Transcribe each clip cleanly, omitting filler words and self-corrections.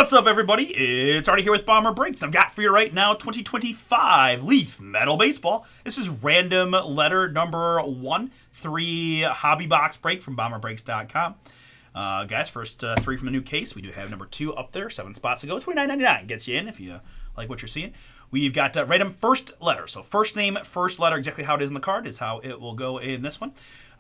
What's up, everybody? It's Artie here with Bomber Breaks. I've got for you right now 2025 Leaf Metal Baseball. This is random letter number 1, 3 hobby box break from bomberbreaks.com. Guys, first 3 from the new case. We do have number 2 up there, 7 spots to go. $29.99 gets you in if you like what you're seeing. We've got random first letter. So first name, first letter, exactly how it is in the card is how it will go in this one.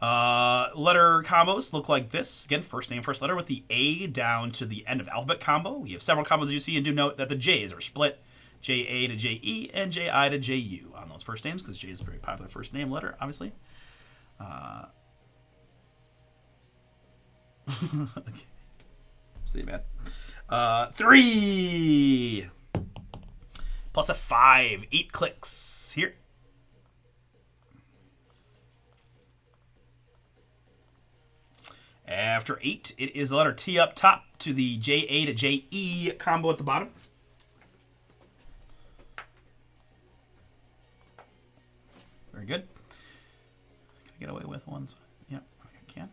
Letter combos look like this. Again, first name, first letter with the A down to the end of alphabet combo. We have several combos you see, and do note that the J's are split. J-A to J-E and J-I to J-U on those first names, because J is a very popular first name letter, obviously. Okay. See you, man. 3 plus a 5, 8 clicks here. After 8, it is the letter T up top to the J-A to J-E combo at the bottom. Very good. Can I get away with one? Yep, I can.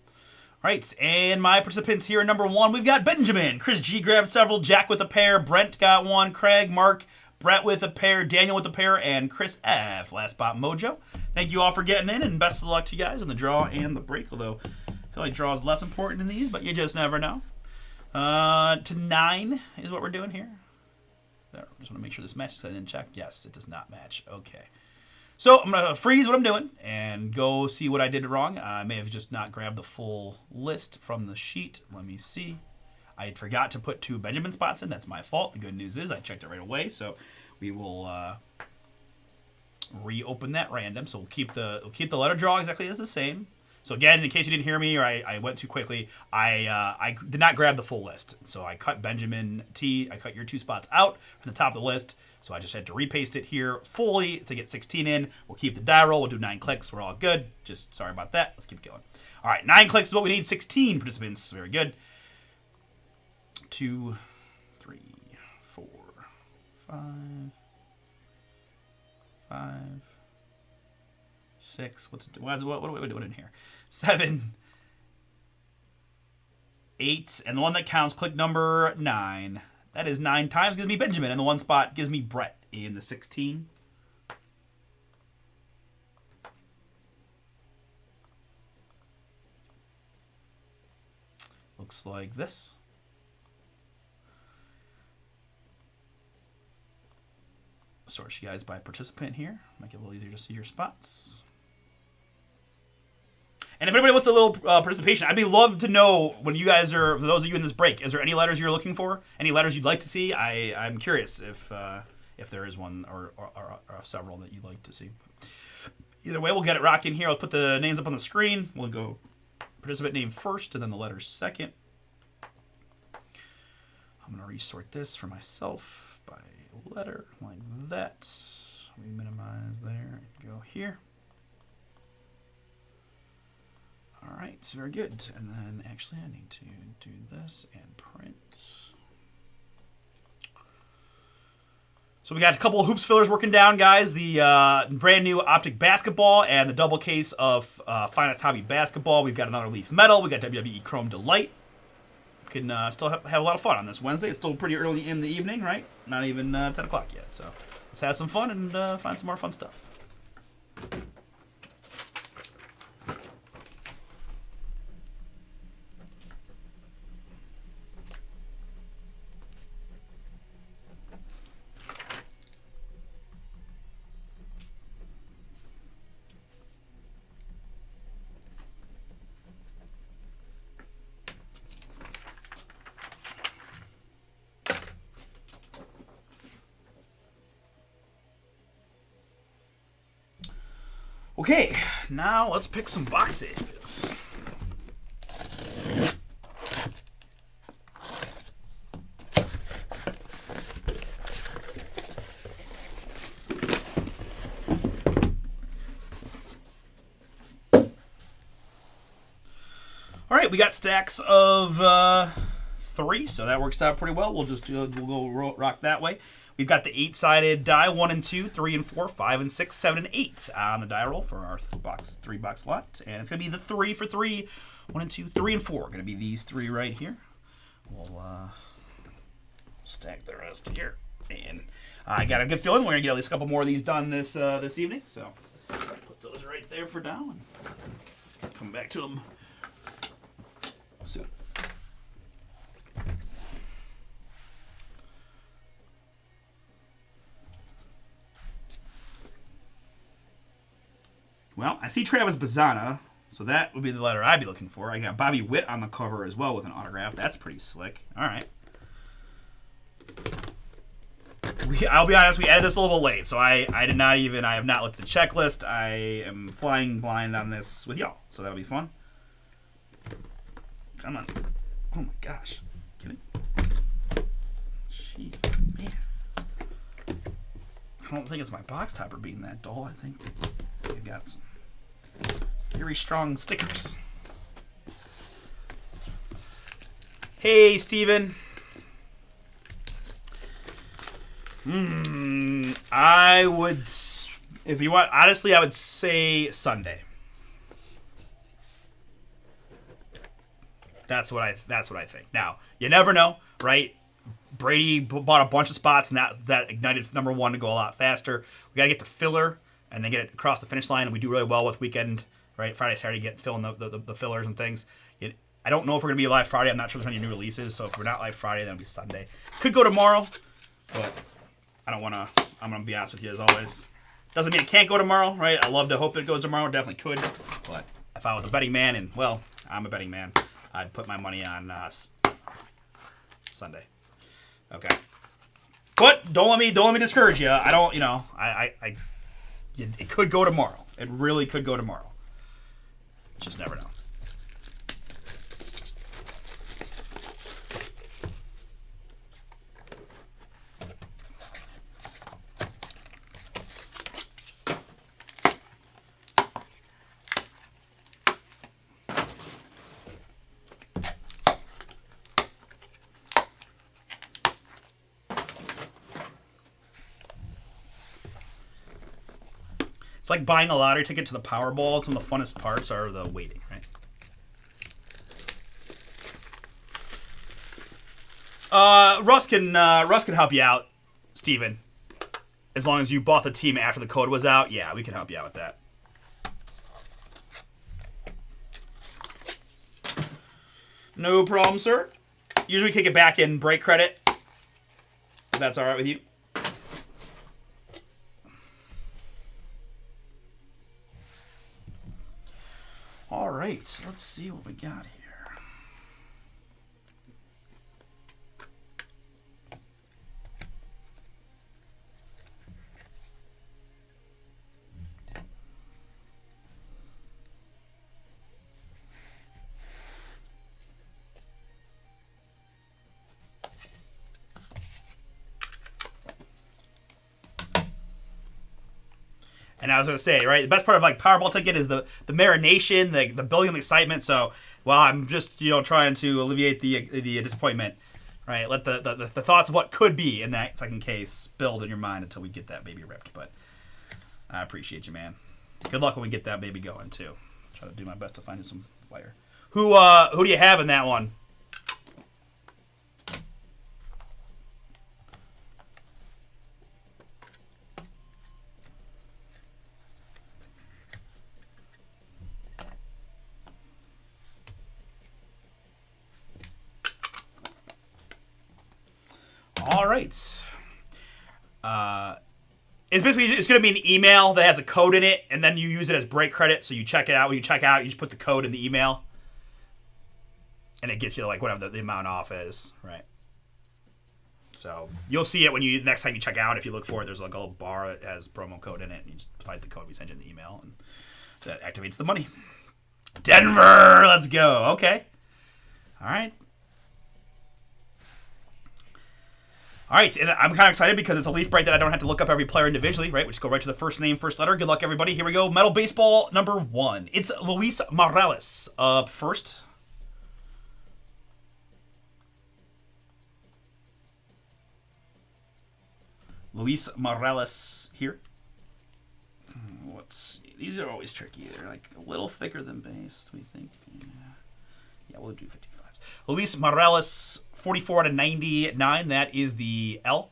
All right, and my participants here in number 1, we've got Benjamin. Chris G grabbed several. Jack with a pair. Brent got one. Craig, Mark, Brett with a pair. Daniel with a pair. And Chris F. Last spot Mojo. Thank you all for getting in, and best of luck to you guys on the draw and the break, although I feel like draw is less important in these, but you just never know. To 9 is what we're doing here. There, just want to make sure this matches because I didn't check. Yes, it does not match. Okay. So I'm going to freeze what I'm doing and go see what I did wrong. I may have just not grabbed the full list from the sheet. Let me see. I forgot to put 2 Benjamin spots in. That's my fault. The good news is I checked it right away, so we will reopen that random. So we'll keep the letter draw exactly as the same. So again, in case you didn't hear me or I went too quickly, I did not grab the full list. So I cut Benjamin T. I cut your 2 spots out from the top of the list. So I just had to repaste it here fully to get 16 in. We'll keep the die roll. We'll do 9 clicks. We're all good. Just sorry about that. Let's keep going. All right, 9 clicks is what we need. 16 participants. Very good. 2, 3, 4, 5, 6. What are we doing in here? 7, 8, and the one that counts, click number 9. That is 9 times. Gives me Benjamin, and the 1 spot gives me Brett in the 16. Looks like this. Sort you guys by participant here. Make it a little easier to see your spots. And if anybody wants a little participation, I'd be love to know when you guys are, for those of you in this break, is there any letters you're looking for? Any letters you'd like to see? I'm curious if there is one or several that you'd like to see. Either way, we'll get it rocking here. I'll put the names up on the screen. We'll go participant name first and then the letters second. I'm going to resort this for myself by letter like that. We minimize there and go here. All right, so very good. And then actually I need to do this and print. So we got a couple of hoops fillers working down, guys. The brand new Optic Basketball and the double case of Finest Hobby Basketball. We've got another Leaf Metal. We got WWE Chrome Delight. We can still have a lot of fun on this Wednesday. It's still pretty early in the evening, right? Not even 10 o'clock yet. So let's have some fun and find some more fun stuff. Okay, now let's pick some boxes. All right, we got stacks of 3, so that works out pretty well. We'll go rock that way. We've got the 8-sided die, 1 and 2, 3 and 4, 5 and 6, 7 and 8 on the die roll for our 3-box lot. And it's going to be the 3 for 3, 1 and 2, 3 and 4. Going to be these 3 right here. we'll stack the rest here. And I got a good feeling we're gonna get at least a couple more of these done this evening. So put those right there for now, and come back to them soon. Well, I see Travis Bazzana, so that would be the letter I'd be looking for. I got Bobby Witt on the cover as well with an autograph. That's pretty slick. All right. I'll be honest, we added this a little bit late, so I have not looked at the checklist. I am flying blind on this with y'all, so that'll be fun. Come on. Oh my gosh. Kidding? Jeez, man. I don't think it's my box topper being that dull. I think we've got some very strong stickers. Hey, Steven. I would, if you want, honestly, I would say Sunday. That's what I think. Now, you never know, right? Brady bought a bunch of spots, and that ignited number one to go a lot faster. We got to get to filler and then get it across the finish line, and we do really well with weekend, right? Friday, Saturday, filling the fillers and things. I don't know if we're going to be live Friday. I'm not sure there's any new releases, so if we're not live Friday, then it'll be Sunday. Could go tomorrow, but I don't want to. I'm going to be honest with you as always. Doesn't mean it can't go tomorrow, right? I love to hope it goes tomorrow. Definitely could. But if I was a betting man, and, well, I'm a betting man, I'd put my money on Sunday. Okay. But don't let me discourage you. I don't, it could go tomorrow. It really could go tomorrow. Just never know. It's like buying a lottery ticket to the Powerball. Some of the funnest parts are the waiting, right? Russ can help you out, Steven. As long as you bought the team after the code was out, yeah, we can help you out with that. No problem, sir. Usually kick it back in break credit. If that's all right with you. All right, let's see what we got here. And I was going to say, right, the best part of like Powerball ticket is the marination, the building the excitement. So, well, I'm just, trying to alleviate the disappointment, right? Let the thoughts of what could be in that second case build in your mind until we get that baby ripped. But I appreciate you, man. Good luck when we get that baby going, too. Try to do my best to find you some fire. Who do you have in that one? All right. It's going to be an email that has a code in it, and then you use it as break credit. So you check it out. When you check out, you just put the code in the email, and it gets you like whatever the amount off is, right? So you'll see it when you next time you check out. If you look for it, there's like a little bar that has promo code in it, and you just type the code we send you in the email, and that activates the money. Denver, let's go. Okay. All right. All right, and I'm kind of excited because it's a Leaf break that I don't have to look up every player individually, right? We just go right to the first name, first letter. Good luck, everybody. Here we go. Metal Baseball number 1. It's Luis Morales up first. Luis Morales here. Let's see. These are always tricky. They're like a little thicker than base, we think. Yeah, we'll do 55s. Luis Morales, 44 out of 99. That is the L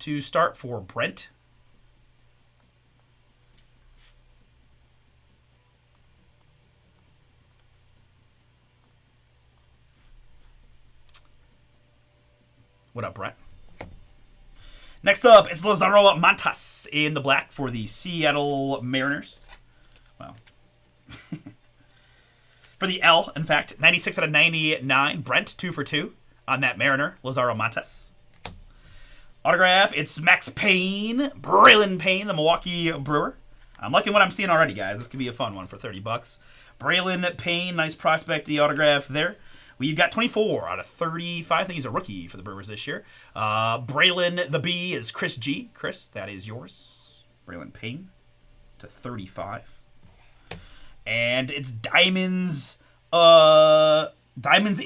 to start for Brent. What up, Brent? Next up, it's Lazaro Montas in the black for the Seattle Mariners. Well, for the L, in fact, 96 out of 99. Brent, 2 for 2 on that Mariner, Lazaro Montas. Autograph, it's Max Payne, Braylon Payne, the Milwaukee Brewer. I'm liking what I'm seeing already, guys. This could be a fun one for 30 bucks. Braylon Payne, nice prospect autograph there. We've got 24 out of 35. I think he's a rookie for the Brewers this year. Braylon the B is Chris G. Chris, that is yours. Braylon Payne to 35. And it's Diamonds in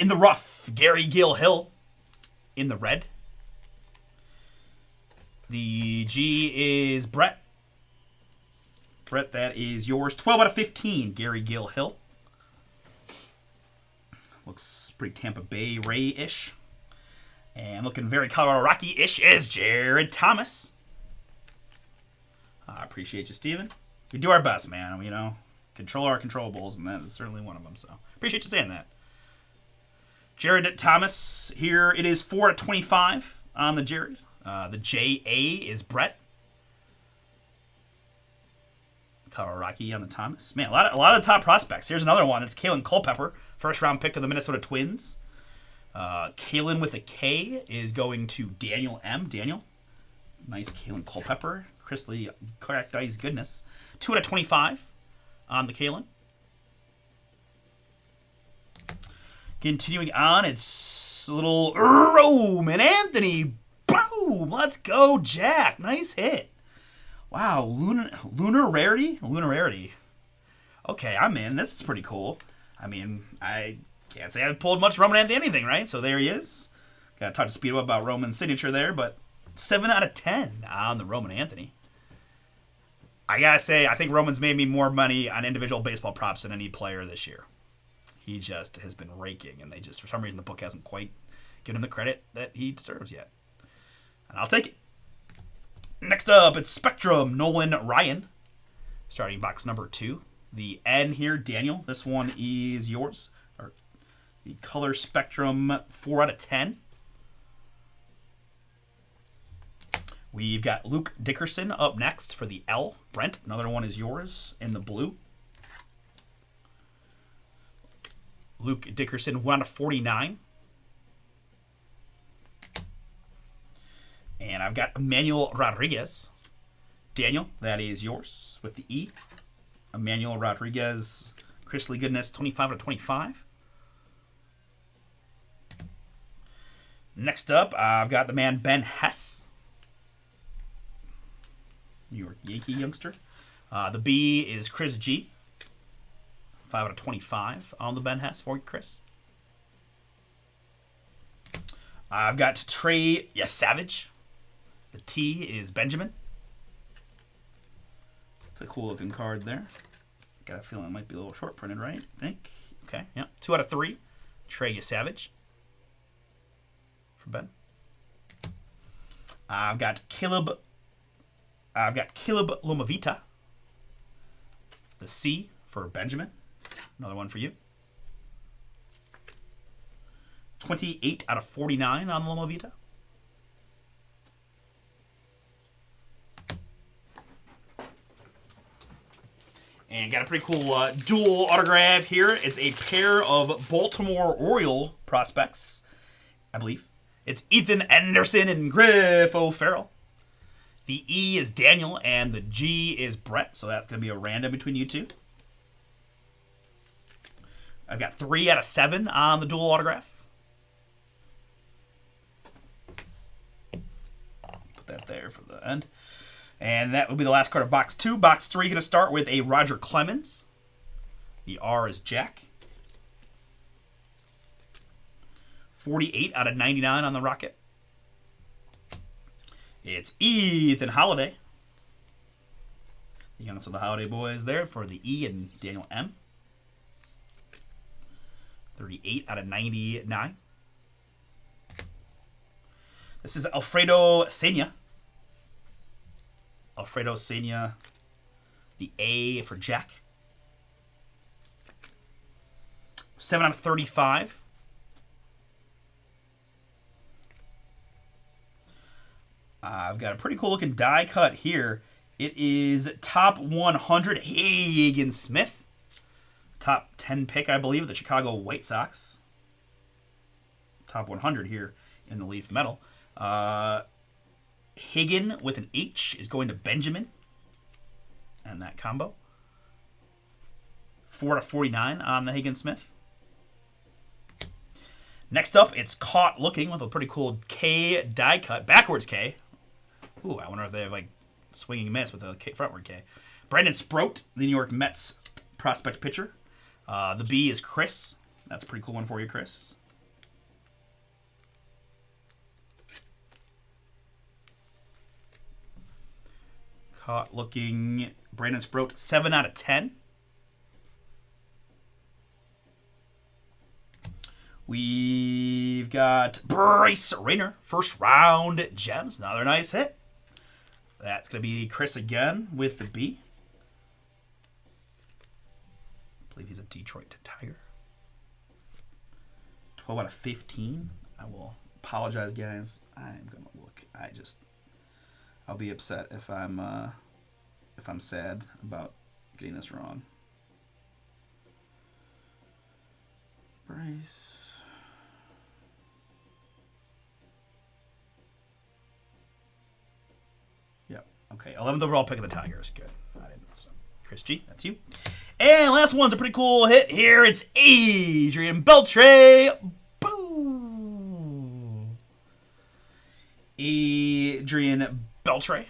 the Rough. Gary Gill Hill in the red. The G is Brett. Brett, that is yours. 12 out of 15, Gary Gill Hill. Looks pretty Tampa Bay Ray-ish. And looking very Colorado Rocky-ish is Jared Thomas. I appreciate you, Steven. We do our best, man. You know, control our controllables, and that is certainly one of them. So appreciate you saying that. Jared Thomas, here it is 4 out of 25 on the Jared. The JA is Brett. Colorado Rocky on the Thomas. Man, a lot of the top prospects. Here's another one. It's Kalen Culpepper, first-round pick of the Minnesota Twins. Kalen with a K is going to Daniel M. Daniel. Nice Kalen Culpepper. Chrisley Characterized goodness. 2 out of 25 on the Kalen. Continuing on, it's a little Roman Anthony. Boom! Let's go, Jack. Nice hit. Wow, lunar rarity? Lunar rarity. Okay, I'm in. This is pretty cool. I mean, I can't say I've pulled much Roman Anthony anything, right? So there he is. Got to talk to Speedo about Roman's signature there, but 7 out of 10 on the Roman Anthony. I gotta say, I think Roman's made me more money on individual baseball props than any player this year. He just has been raking, and they just, for some reason, the book hasn't quite given him the credit that he deserves yet. And I'll take it. Next up, it's Spectrum Nolan Ryan. Starting box number 2. The N here, Daniel. This one is yours. Or the Color Spectrum 4 out of 10. We've got Luke Dickerson up next for the L. Brent, another one is yours in the blue. Luke Dickerson 1 out of 49. And I've got Emmanuel Rodriguez. Daniel, that is yours with the E. Emmanuel Rodriguez, Chrisley Goodness, 25 out of 25. Next up, I've got the man Ben Hess. New York Yankee youngster. The B is Chris G. 5 out of 25 on the Ben Hess for you, Chris. I've got Trey Savage. The T is Benjamin. It's a cool looking card there. Got a feeling it might be a little short printed, right? I think. Okay, yeah. 2 out of 3. Trey Savage. For Ben. I've got Caleb Lomavita. The C for Benjamin. Another one for you. 28 out of 49 on Lomavita. And got a pretty cool dual autograph here. It's a pair of Baltimore Oriole prospects, I believe. It's Ethan Anderson and Griff O'Farrell. The E is Daniel, and the G is Brett, so that's going to be a random between you two. I've got 3 out of 7 on the dual autograph. Put that there for the end. And that will be the last card of box 2. Box 3 going to start with a Roger Clemens. The R is Jack. 48 out of 99 on the Rocket. It's Ethan Holiday. The youngest of the Holiday boys there for the E and Daniel M. 38 out of 99. This is Alfredo Sena. Alfredo Sena, the A for Jack. 7 out of 35. I've got a pretty cool looking die cut here. It is top 100 Hagen Smith. Top 10 pick, I believe, of the Chicago White Sox. Top 100 here in the Leaf Metal. Hagen with an H is going to Benjamin. And that combo. 4 out of 49 on the Hagen Smith. Next up, it's Caught Looking with a pretty cool K die cut. Backwards K. Ooh, I wonder if they have like swinging miss with a frontward K. Brandon Sproat, the New York Mets prospect pitcher. The B is Chris. That's a pretty cool one for you, Chris. Caught Looking. Brandon Sproat, 7 out of 10. We've got Bryce Rayner, first round gems. Another nice hit. That's going to be Chris again with the B. I believe he's a Detroit Tiger. 12 out of 15. I will apologize, guys. I'm going to look. I'll be upset if I'm sad about getting this wrong. Bryce. Yep. Okay. 11th overall pick of the Tigers. Good. I didn't mess up. Chris G. That's you. And last one's a pretty cool hit here. It's Adrian Beltre. Boo. Adrian Beltre.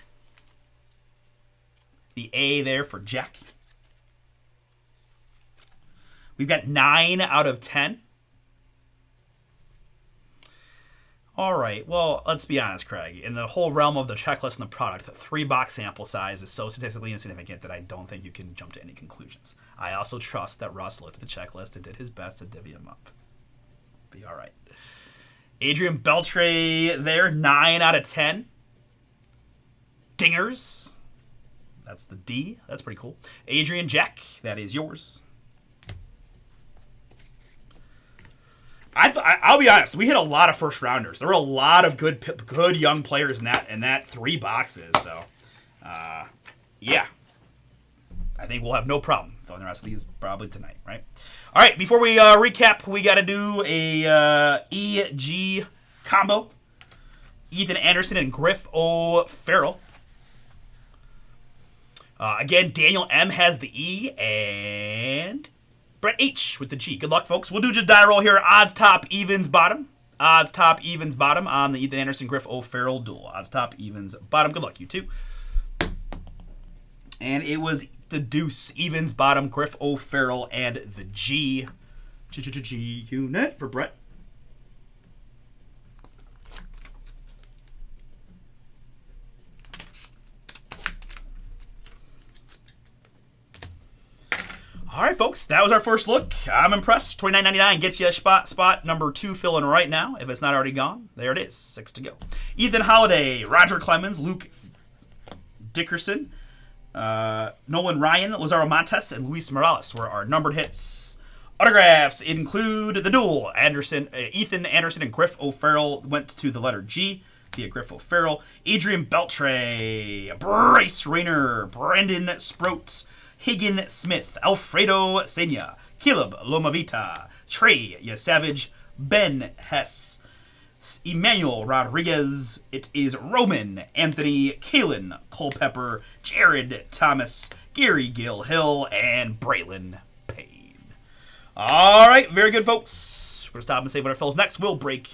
The A there for Jack. We've got 9 out of 10. All right, well, let's be honest, Craig. In the whole realm of the checklist and the product, the 3-box sample size is so statistically insignificant that I don't think you can jump to any conclusions. I also trust that Russ looked at the checklist and did his best to divvy them up. Be all right. Adrian Beltre there, 9 out of 10. Dingers. That's the D. That's pretty cool. Adrian Jack, that is yours. I'll be honest. We hit a lot of first rounders. There were a lot of good young players in that 3 boxes. So, yeah, I think we'll have no problem throwing the rest of these probably tonight, right? All right. Before we recap, we got to do a EG combo. Ethan Anderson and Griff O'Farrell. Again, Daniel M has the E and Brett H with the G. Good luck, folks. We'll do just die roll here. Odds top, evens bottom. Odds top, evens bottom on the Ethan Anderson, Griff O'Farrell duel. Odds top, evens bottom. Good luck, you two. And it was the deuce, evens bottom, Griff O'Farrell, and the G. G unit for Brett. All right, folks, that was our first look. I'm impressed. $29.99 gets you a spot number 2 filling right now. If it's not already gone, there it is. 6 to go. Ethan Holiday, Roger Clemens, Luke Dickerson, Nolan Ryan, Lazaro Montes, and Luis Morales were our numbered hits. Autographs include the duel. Ethan Anderson and Griff O'Farrell went to the letter G via Griff O'Farrell. Adrian Beltre, Bryce Rayner, Brandon Sproat, Hagen Smith, Alfredo Sena, Caleb Lomavita, Trey Yesavage, Ben Hess, Emmanuel Rodriguez, it is Roman, Anthony, Kalen Culpepper, Jared Thomas, Gary Gill-Hill, and Braylon Payne. All right, very good, folks. We're going to stop and save what our fills next. We'll break